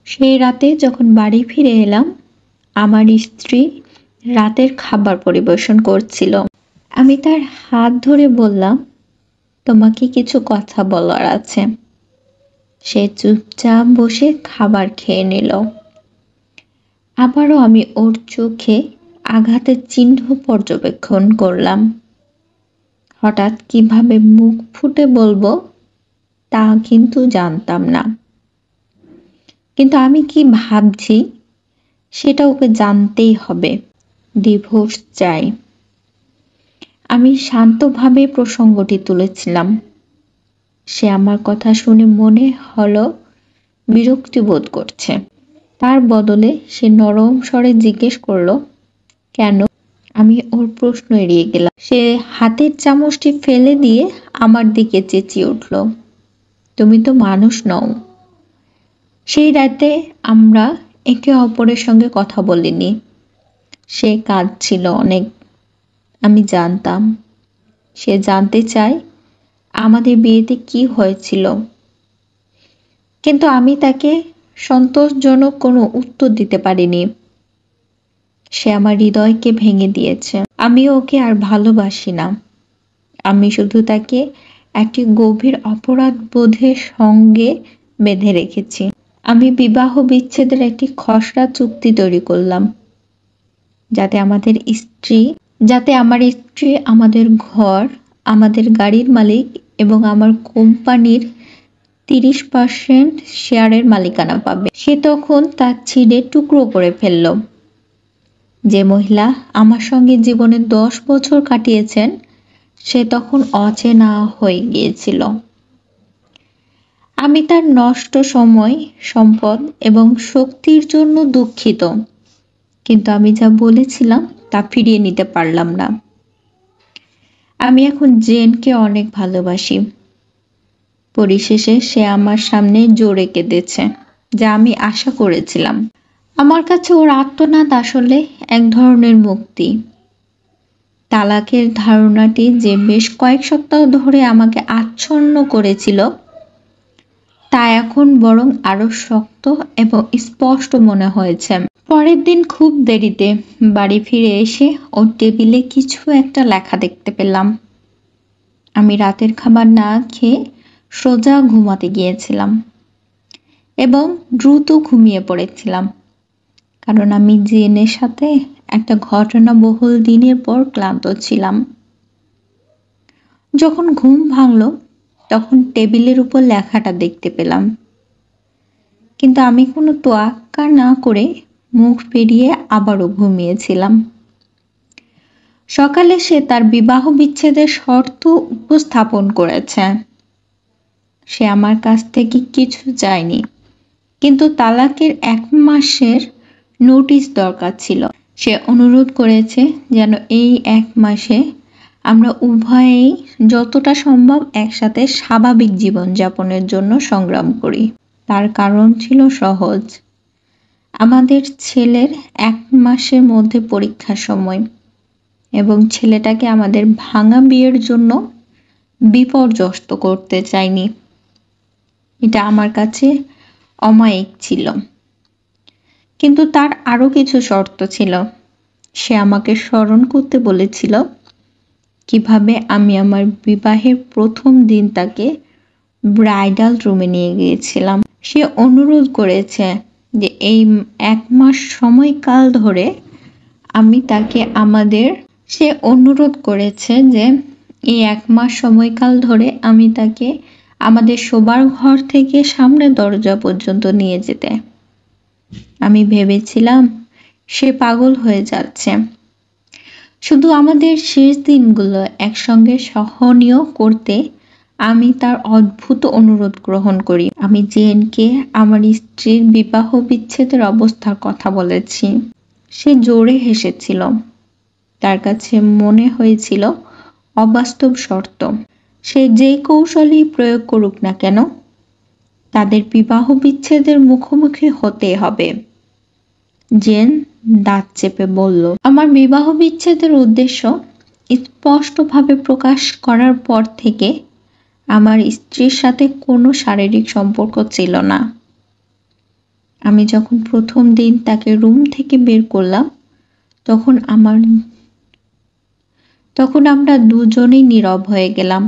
সেই রাতে যখন বাড়ি ফিরে এলাম, আমার স্ত্রী রাতের খাবার পরিবেশন করছিল। আমি তার হাত ধরে বললাম, তোমাকে কিছু কথা বলার আছে। সে চুপচাপ বসে খাবার খেয়ে নিল। আবারও আমি ওর চোখে আঘাতের চিহ্ন পর্যবেক্ষণ করলাম। হঠাৎ কিভাবে মুখ ফুটে বলবো তা কিন্তু জানতাম না, কিন্তু আমি কি ভাবছি সেটা ওকে জানতেই হবে। ডিভোর্স চাই। আমি শান্তভাবে প্রসঙ্গটি তুলেছিলাম। সে আমার কথা শুনে মনে হলো বিরক্তি বোধ করছে। তার বদলে সে নরম স্বরে জিজ্ঞেস করলো, কেন? আমি ওর প্রশ্ন এড়িয়ে গেলাম। সে হাতের চামচটি ফেলে দিয়ে আমার দিকে চেঁচিয়ে উঠল, তুমি তো মানুষ নও। সেই রাতে আমরা একে অপরের সঙ্গে কথা বলিনি। সে কাঁদছিল অনেক। আমি জানতাম সে জানতে চায় আমাদের বিয়েতে কি হয়েছিল, কিন্তু আমি তাকে সন্তোষজনক কোনো উত্তর দিতে পারিনি। সে আমার হৃদয়কে ভেঙে দিয়েছে। আমি ওকে আর ভালোবাসি না। আমি শুধু তাকে একটি গভীর অপরাধ বোধের সঙ্গে বেঁধে রেখেছি। আমি বিবাহ বিচ্ছেদের একটি খসড়া চুক্তি তৈরি করলাম, যাতে আমার স্ত্রী আমাদের ঘর, আমাদের গাড়ির মালিক এবং আমার কোম্পানির 30% শেয়ারের মালিকানা পাবে। সে তখন তা ছিঁড়ে টুকরো করে ফেলল। যে মহিলা আমার সঙ্গে জীবনে 10 বছর কাটিয়েছেন, সে তখন অচেনা হয়ে গিয়েছিল। আমি তার নষ্ট সময়, সম্পদ এবং শক্তির জন্য দুঃখিত, কিন্তু আমি যা বলেছিলাম তা ফিরিয়ে নিতে পারলাম না। আমি এখন জেনকে অনেক ভালোবাসি। পরিশেষে সে আমার সামনে জোরে কেঁদেছে, যা আমি আশা করেছিলাম। আমার কাছে ওর আর্তনাদ আসলে এক ধরনের মুক্তি। তালাকের ধারণাটি যে বেশ কয়েক সপ্তাহ ধরে আমাকে আচ্ছন্ন করেছিল, তা এখন বরং আরো শক্ত এবং স্পষ্ট মনে হয়েছে। পরের দিন খুব দেরিতে বাড়ি ফিরে এসে ওর টেবিলে কিছু একটা লেখা দেখতে পেলাম। আমি রাতের খাবার না খেয়ে সোজা ঘুমাতে গিয়েছিলাম এবং দ্রুত ঘুমিয়ে পড়েছিলাম, কারণ আমি জেনের সাথে একটা ঘটনাবহুল দিনের পর ক্লান্ত ছিলাম। যখন ঘুম ভাঙল তখন টেবিলের উপর লেখাটা দেখতে পেলাম, কিন্তু আমি কোনো তোয়াক্কা না করে মুখ ফিরিয়ে আবারও ঘুমিয়েছিলাম। সকালে সে তার বিবাহ বিচ্ছেদের শর্ত উপস্থাপন করেছে। সে আমার কাছ থেকে কিছু চায়নি, কিন্তু তালাকের 1 মাসের নোটিশ দরকার ছিল। সে অনুরোধ করেছে যেন এই 1 মাসে আমরা উভয়েই যতটা সম্ভব একসাথে স্বাভাবিক জীবনযাপনের জন্য সংগ্রাম করি। তার কারণ ছিল সহজ, আমাদের ছেলের 1 মাসের মধ্যে পরীক্ষার সময় এবং ছেলেটাকে আমাদের ভাঙা বিয়ের জন্য বিপর্যস্ত করতে চাইনি। এটা আমার কাছে অমায়িক ছিল, কিন্তু তার আরো কিছু শর্ত ছিল। সে আমাকে স্মরণ করতে বলেছিল কিভাবে আমি আমার বিবাহের প্রথম দিন তাকে ব্রাইডাল রুমে নিয়ে গিয়েছিলাম। সে অনুরোধ করেছে যে এই 1 মাস সময়কাল ধরে আমি তাকে আমাদের শোবার ঘর থেকে সামনের দরজা পর্যন্ত নিয়ে যেতে। আমি ভেবেছিলাম সে পাগল হয়ে যাচ্ছে। শুধু আমাদের শেষ দিনগুলো একসঙ্গে সহনীয় করতে আমি তার অদ্ভুত অনুরোধ গ্রহণ করি। আমি জেনকে আমার স্ত্রীর বিবাহ বিচ্ছেদের অবস্থার কথা বলেছি। সে জোরে হেসেছিল। তার কাছে মনে হয়েছিল অবাস্তব শর্ত। সে যে কৌশলই প্রয়োগ করুক না কেন, তাদের বিবাহ বিচ্ছেদের মুখোমুখি হতে হবে। জেন দাঁত চেপে বলল, আমার বিবাহ বিচ্ছেদের উদ্দেশ্য স্পষ্টভাবে প্রকাশ করার পর থেকে আমার স্ত্রীর সাথে কোনো শারীরিক সম্পর্ক ছিল না। আমি যখন প্রথম দিন তাকে রুম থেকে বের করলাম তখন আমরা দুজনেই নীরব হয়ে গেলাম।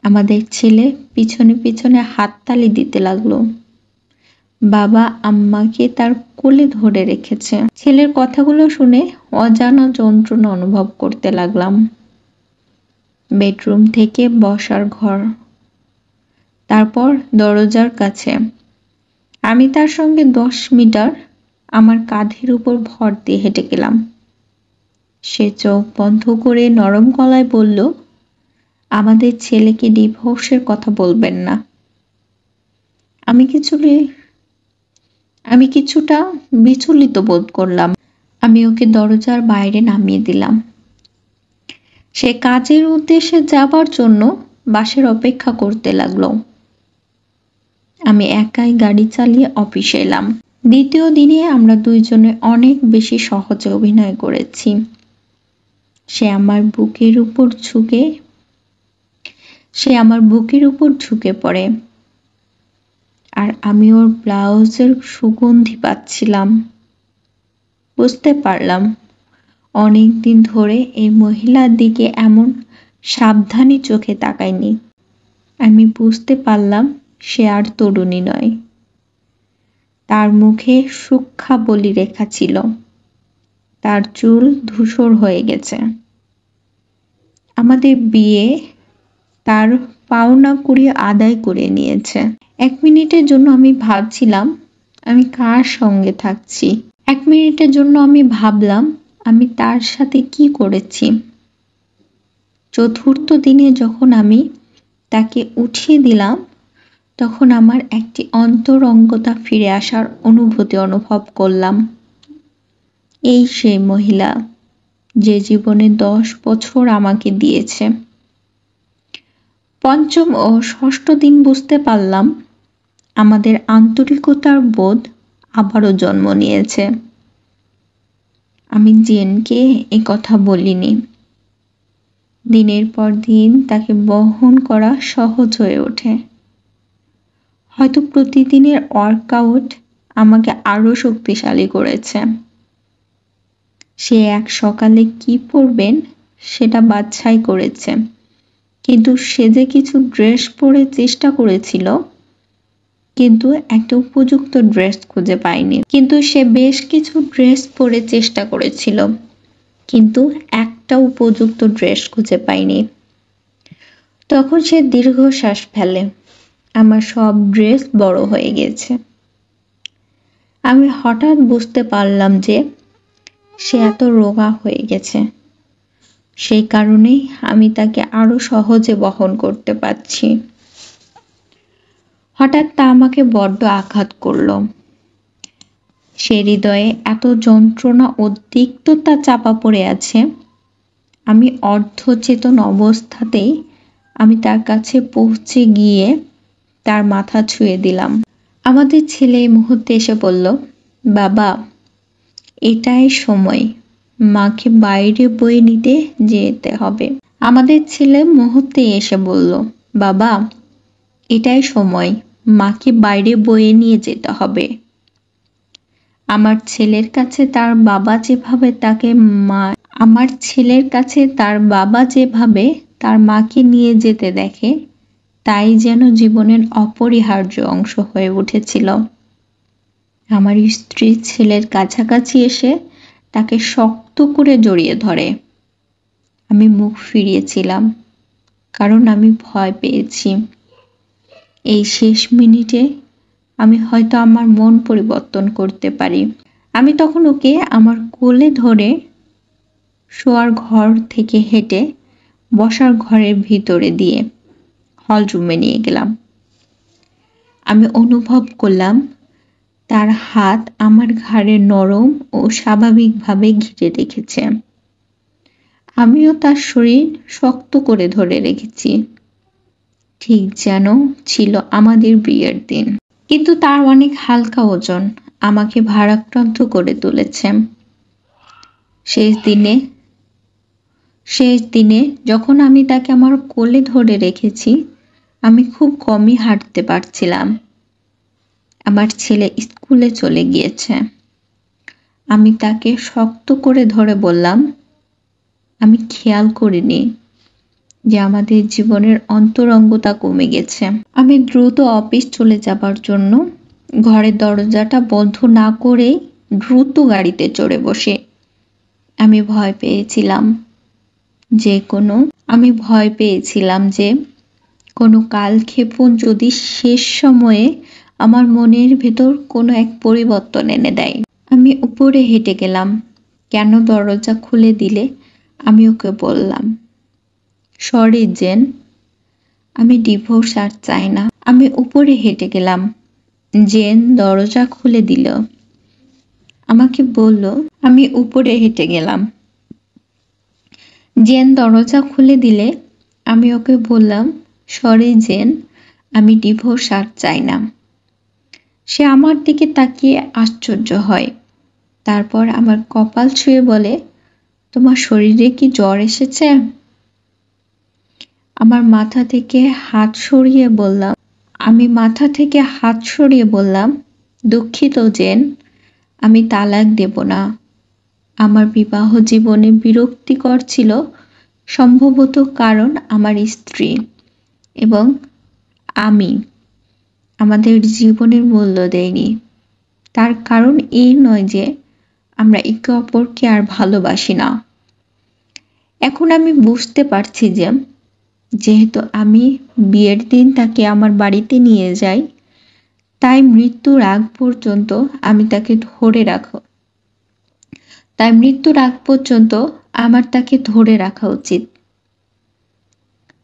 আমাদের ছেলে পিছনে পিছনে হাততালি দিতে লাগলো। বাবা আম্মাকে তার কোলে ধরে রেখেছে। ছেলের কথাগুলো শুনে অজানা যন্ত্রণা অনুভব করতে লাগলাম। বেডরুম থেকে বসার ঘর, তারপর দরজার কাছে। আমি তার সঙ্গে 10 মিটার আমার কাঁধের উপর ভর দিয়ে হেঁটে গেলাম। সে চোখ বন্ধ করে নরম গলায় বলল, আমাদের ছেলেকে ডিভোর্সের কথা বলবেন না। আমি কিছুটা বিচলিত বোধ করলাম। আমি ওকে দরজার বাইরে নামিয়ে দিলাম। সে কাজের উদ্দেশ্যে যাবার জন্য বাসের অপেক্ষা করতে লাগলো। আমি একাই গাড়ি চালিয়ে অফিসে এলাম। দ্বিতীয় দিনে আমরা দুইজনে অনেক বেশি সহজে অভিনয় করেছি। সে আমার বুকের উপর ঝুঁকে পড়ে, আর আমি ওর ব্লাউজের সুগন্ধি পাচ্ছিলাম। বুঝতে পারলাম অনেক দিন ধরে এই মহিলার দিকে এমন সাবধানী চোখে তাকাইনি। আমি বুঝতে পারলাম সে আর তরুণী নয়। তার মুখে সূক্ষ্ম বলি রেখা ছিল, তার চুল ধূসর হয়ে গেছে। আমাদের বিয়ে তার পাওনা কুড়িয়ে আদায় করে নিয়েছে। 1 মিনিটের জন্য আমি ভাবছিলাম আমি কার সঙ্গে থাকছি। 1 মিনিটের জন্য আমি ভাবলাম আমি তার সাথে কি করেছি। চতুর্থ দিনে যখন আমি তাকে উঠিয়ে দিলাম, তখন আমার একটি অন্তরঙ্গতা ফিরে আসার অনুভূতি অনুভব করলাম। এই সেই মহিলা যে জীবনে 10 বছর আমাকে দিয়েছে। পঞ্চম ও ষষ্ঠ দিন বুঝতে পারলাম আমাদের আন্তরিকতার বোধ আবারও জন্ম নিয়েছে। আমি জেনকে এ কথা বলিনি। দিনের পর দিন তাকে বহন করা সহজ হয়ে ওঠে। হয়তো প্রতিদিনের ওয়ার্কআউট আমাকে আরো শক্তিশালী করেছে। সে এক সকালে কি পরবেন সেটা বাছাই করেছে, কিন্তু সে যে কিছু ড্রেস পরে চেষ্টা করেছিল, কিন্তু একটা উপযুক্ত ড্রেস খুঁজে পায়নি। কিন্তু সে বেশ কিছু ড্রেস পরে চেষ্টা করেছিল, কিন্তু একটা উপযুক্ত ড্রেস খুঁজে পায়নি। তখন সে দীর্ঘশ্বাস ফেলে, আমার সব ড্রেস বড় হয়ে গেছে। আমি হঠাৎ বুঝতে পারলাম যে সে এত রোগা হয়ে গেছে। সেই কারণেই আমি তাকে আরো সহজে বহন করতে পারছি। হঠাৎ তা আমাকে বড্ড আঘাত করল। সে হৃদয়ে এত যন্ত্রণা ও তিক্ততা চাপা পড়ে আছে। আমি অর্ধচেতন অবস্থাতেই আমি তার কাছে পৌঁছে গিয়ে তার মাথা ছুঁয়ে দিলাম। আমাদের ছেলে এই মুহূর্তে এসে বলল, বাবা, এটাই সময়, মাকে বাইরে বয়ে নিতে যেতে হবে। আমাদের ছেলে মুহূর্তে এসে বলল, বাবা, এটাই সময়, মাকে বাইরে বয়ে নিয়ে যেতে হবে। আমার ছেলের কাছে তার বাবা যেভাবে তার মাকে নিয়ে যেতে দেখে, তাই যেন জীবনের অপরিহার্য অংশ হয়ে উঠেছিল। আমার স্ত্রী ছেলের কাছাকাছি এসে তাকে শক্ত করে জড়িয়ে ধরে। আমি মুখ ফিরিয়েছিলাম, কারণ আমি ভয় পেয়েছি এই শেষ মিনিটে আমি হয়তো আমার মন পরিবর্তন করতে পারি। আমি তখন ওকে আমার কোলে ধরে শোয়ার ঘর থেকে হেঁটে বসার ঘরের ভিতরে দিয়ে হল রুমে নিয়ে গেলাম। আমি অনুভব করলাম তার হাত আমার ঘাড়ে নরম ও স্বাভাবিকভাবে ঘিরে রেখেছে। আমিও তার শরীর শক্ত করে ধরে রেখেছি, ঠিক যেন ছিল আমাদের বিয়ের দিন। কিন্তু তার অনেক হালকা ওজন আমাকে ভারাক্রান্ত করে তুলেছে। শেষ দিনে যখন আমি তাকে আমার কোলে ধরে রেখেছি, আমি খুব কমই হাঁটতে পারছিলাম। আমার ছেলে স্কুলে চলে গিয়েছে। আমি তাকে শক্ত করে ধরে বললাম, আমি খেয়াল করিনি যে আমাদের জীবনের অন্তরঙ্গতা কমে গেছে। আমি দ্রুত অফিস চলে যাবার জন্য ঘরের দরজাটা বন্ধ না করেই দ্রুত গাড়িতে চড়ে বসে আমি ভয় পেয়েছিলাম যে কোনো কালক্ষেপণ যদি শেষ সময়ে আমার মনের ভেতর কোনো এক পরিবর্তন এনে দেয়। আমি উপরে হেঁটে গেলাম। কেন দরজা খুলে দিলে? আমি ওকে বললাম, সরি জেন, আমি ডিভোর্স আর চাই না। আমি উপরে হেঁটে গেলাম। জেন দরজা খুলে দিল। আমাকে বলল, আমি উপরে হেঁটে গেলাম। জেন দরজা খুলে দিলে আমি ওকে বললাম, সরি জেন, আমি ডিভোর্স আর চাই না। সে আমার দিকে তাকিয়ে আশ্চর্য হয়। তারপর আমার কপাল ছুঁয়ে বলে, তোমার শরীরে কি জ্বর এসেছে? আমি মাথা থেকে হাত সরিয়ে বললাম, দুঃখিত জেন, আমি তালাক দেব না। আমার বিবাহ জীবনে বিরক্তিকর ছিল সম্ভবত কারণ আমার স্ত্রী এবং আমি আমাদের জীবনের মূল্য দেইনি। তার কারণ এই নয় যে আমরা একে অপরকে আর ভালোবাসি না। এখন আমি বুঝতে পারছি যে যেহেতু আমি বিয়ের দিন তাকে আমার বাড়িতে নিয়ে যাই, তাই মৃত্যুর আগ পর্যন্ত আমার তাকে ধরে রাখা উচিত।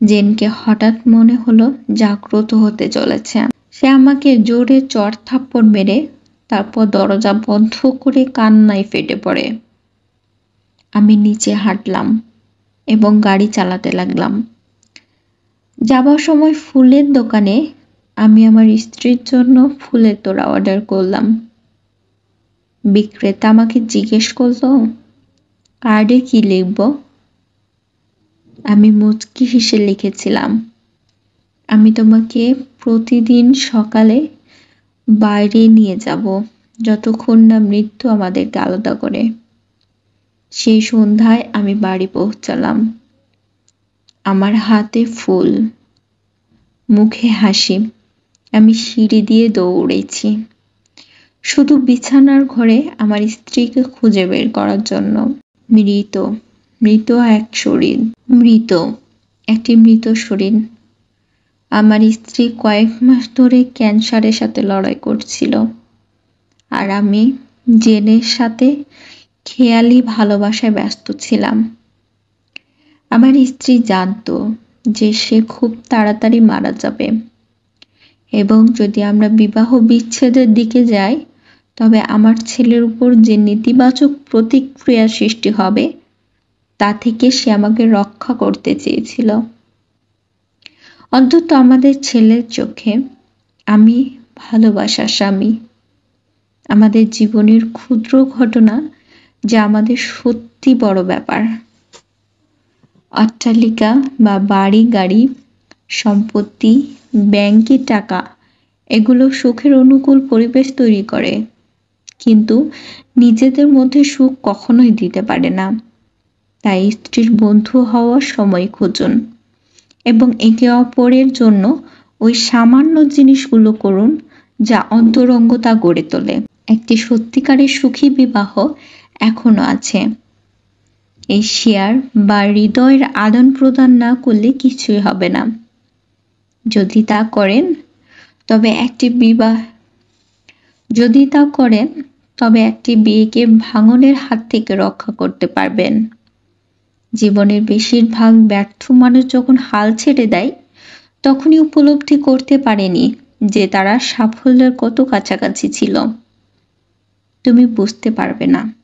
জেনকে হঠাৎ মনে হলো জাগ্রত হতে চলেছে। সে আমাকে জোরে চড় থাপ্পড় মেরে তারপর দরজা বন্ধ করে কান্নায় ফেটে পড়ে। আমি নিচে হাঁটলাম এবং গাড়ি চালাতে লাগলাম। যাবার সময় ফুলের দোকানে আমি আমার স্ত্রীর জন্য ফুলের তোড়া অর্ডার করলাম। বিক্রেতা আমাকে জিজ্ঞেস করল, কার্ডে কি লিখব? আমি মুচকি হেসে লিখেছিলাম, আমি তোমাকে প্রতিদিন সকালে বাইরে নিয়ে যাব যতক্ষণ না মৃত্যু আমাদেরকে আলাদা করে। সেই সন্ধ্যায় আমি বাড়ি পৌঁছালাম। আমার হাতে ফুল, মুখে হাসি। আমি সিঁড়ি দিয়ে দৌড়েছি শুধু বিছানার ঘরে আমার স্ত্রীকে খুঁজে বের করার জন্য। একটি মৃত শরীর। আমার স্ত্রী কয়েক মাস ধরে ক্যান্সারের সাথে লড়াই করছিল, আর আমি জেনের সাথে খেয়ালি ভালোবাসায় ব্যস্ত ছিলাম। আমার স্ত্রী জানতো যে সে খুব তাড়াতাড়ি মারা যাবে এবং যদি আমরা বিবাহ বিচ্ছেদের দিকে যাই তবে আমার ছেলের উপর যে নেতিবাচক প্রতিক্রিয়া সৃষ্টি হবে তা থেকে সে আমাকে রক্ষা করতে চেয়েছিল। অন্তত আমাদের ছেলের চোখে আমি ভালোবাসার স্বামী। আমাদের জীবনের ক্ষুদ্র ঘটনা যা আমাদের সত্যি বড় ব্যাপার। অট্টালিকা বা বাড়ি গাড়ি, সম্পত্তি, ব্যাংকে টাকা, এগুলো সুখের অনুকূল পরিবেশ তৈরি করে, কিন্তু নিজেদের মধ্যে সুখ কখনোই দিতে পারে না। তাই স্ত্রীর বন্ধু হওয়ার সময় খুঁজুন এবং একে অপরের জন্য ওই সামান্য জিনিসগুলো করুন যা অন্তরঙ্গতা গড়ে তোলে। একটি সত্যিকারের সুখী বিবাহ এখনো আছে। এই শেয়ার বা হৃদয়ের আদান প্রদান না করলে কিছুই হবে না। যদি তা করেন তবে একটি বিয়েকে ভাঙনের হাত থেকে রক্ষা করতে পারবেন। জীবনের বেশিরভাগ ব্যর্থ মানুষ যখন হাল ছেড়ে দেয় তখনই উপলব্ধি করতে পারেনি যে তারা সাফল্যের কত কাছাকাছি ছিল। তুমি বুঝতে পারবে না।